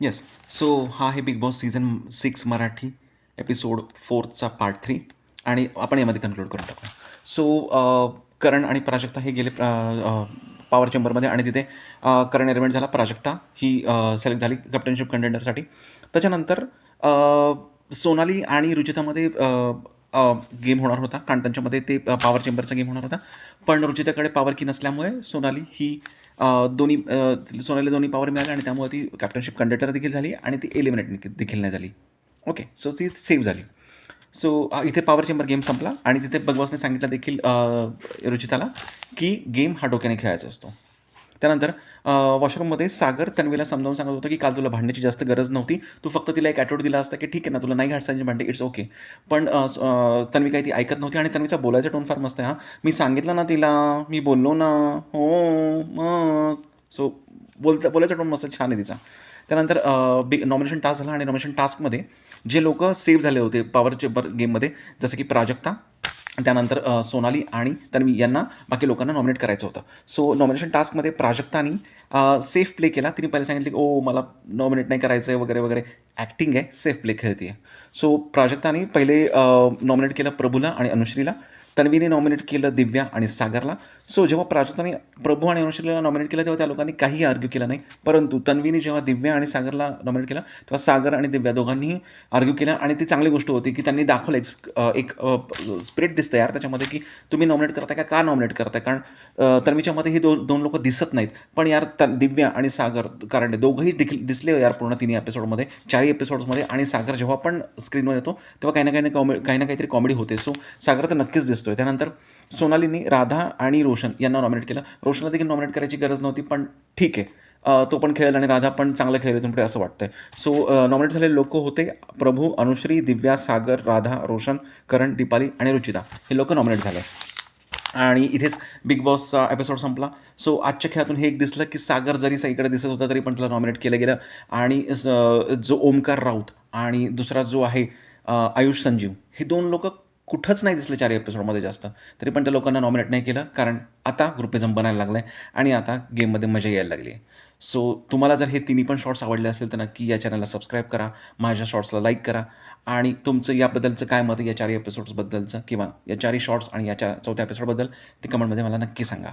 Yes. So हा आहे big boss season 6 Marathi episode 4चा पार्ट 3 आणि आपण यामध्ये कन्क्लूड करून टाकू. सो करण आणि प्राजक्ता हे गेले पॉवर चेंबरमध्ये आणि तिथे करण एलिमेंट झाला. प्राजक्ता ही सिलेक्ट झाली कॅप्टनशिप कंटेंडरसाठी. त्याच्यानंतर सोनाली आणि रुचितामध्ये गेम होणार होता, कारण त्यांच्यामध्ये ते पॉवर चेंबरचा गेम होणार होता. पण रुचिताकडे पॉवर की नसल्यामुळे सोनाली ही सोनालीला दोन्ही पॉवर मिळाले आणि त्यामुळे ती कॅप्टनशिप कंडक्टर देखील झाली आणि ती एलिमिनेट देखील नाही झाली. ओके, सो ती सेव्ह झाली. सो इथे पॉवर चेंबर गेम संपला आणि तिथे बिग बॉसने सांगितलं देखील रुचिताला की गेम हा डोक्याने खेळायचा असतो. त्यानंतर वॉशरूममध्ये सागर तन्वीला समजावून सांगत होतं की काल तुला भांडण्याची जास्त गरज नव्हती. तू फक्त तिला एक ॲटिट्यूड दिला असता की ठीक आहे ना, तुला नाही घासायची भांडे, इट्स ओके. पण तन्वी काही ती ऐकत नव्हती आणि तन्वीचा बोलायचा टोन फार मस्त आहे. हां, मी सांगितलं ना तिला, मी बोललो ना, हो, मग. सो बोलायचा टोन मस्त छान आहे तिचा. त्यानंतर नॉमिनेशन टास्क झाला आणि नॉमिनेशन टास्कमध्ये जे लोक सेव्ह झाले होते पॉवर चेंबर गेममध्ये, जसं की प्राजक्ता, त्यानंतर सोनाली आणि तन्वी यांना बाकी लोकांना नॉमिनेट करायचं होतं. सो नॉमिनेशन टास्कमध्ये प्राजक्तानी सेफ प्ले केला. तिने पहिले सांगितले की ओ मला नॉमिनेट नाही करायचं आहे वगैरे वगैरे. ॲक्टिंग आहे, सेफ प्ले खेळते आहे. सो प्राजक्तानी पहिले नॉमिनेट केलं प्रभूला आणि अनुश्रीला. तन्वीने नॉमिनेट केलं दिव्या आणि सागरला. सो जेव्हा प्राजक्ताने प्रभू आणि अनुश्रीला नॉमिनेट केलं तेव्हा त्या लोकांनी काहीही आर्ग्यू केलं नाही. परंतु तन्वीने जेव्हा दिव्या आणि सागरला नॉमिनेट केलं तेव्हा सागर आणि दिव्या दोघांनीही आर्ग्यू केलं आणि ती चांगली गोष्ट होती की त्यांनी दाखवलं एक स्पिरिट दिसतं यार त्याच्यामध्ये की तुम्ही नॉमिनेट करताय का नॉमिनेट करताय. कारण तन्वीच्यामध्ये ही दोन लोक दिसत नाहीत, पण यार दिव्या आणि सागर कारण दोघंही देखील दिसले यार पूर्ण 3 एपिसोडमध्ये, 4 एपिसोड्समध्ये. आणि सागर जेव्हा पण स्क्रीनवर येतो तेव्हा काही ना काहीतरी कॉमेडी होते. सो सागर तर नक्कीच दिसतोय. त्यानंतर सोनालीने राधा आणि रोशन यांना नॉमिनेट केलं. रोशनला देखील नॉमिनेट करायची गरज नव्हती, पण ठीक आहे, तो पण खेळेल आणि राधा पण चांगलं खेळेल तुमकडे असं वाटतंय. सो नॉमिनेट झालेले लोक होते प्रभू, अनुश्री, दिव्या, सागर, राधा, रोशन, करण, दीपाली आणि रुचिता. हे लोक नॉमिनेट झाले आणि इथेच बिग बॉसचा एपिसोड संपला. सो आजच्या खेळातून हे एक दिसलं की सागर जरी सगळीकडे दिसत होता तरी पण त्याला नॉमिनेट केलं गेलं. आणि जो ओमकार राऊत आणि दुसरा जो आहे आयुष संजीव, हे 2 लोक कुठंच नाही दिसले 4 एपिसोडमध्ये जास्त. तरी पण त्या लोकांना नॉमिनेट नाही केलं, कारण आता ग्रुपिझम बनायला लागलं आहे आणि आता गेममध्ये मजा यायला लागली आहे. सो तुम्हाला जर हे तिन्ही पण शॉर्ट्स आवडले असेल तर नक्की या चॅनलला सबस्क्राईब करा, माझ्या शॉर्ट्सला लाईक करा आणि तुमचं याबद्दलचं काय मत आहे या 4 एपिसोड्सबद्दलचं किंवा या 4 शॉर्ट्स आणि या 4थ्या एपिसोडबद्दल ते कमेंटमध्ये मला नक्की सांगा.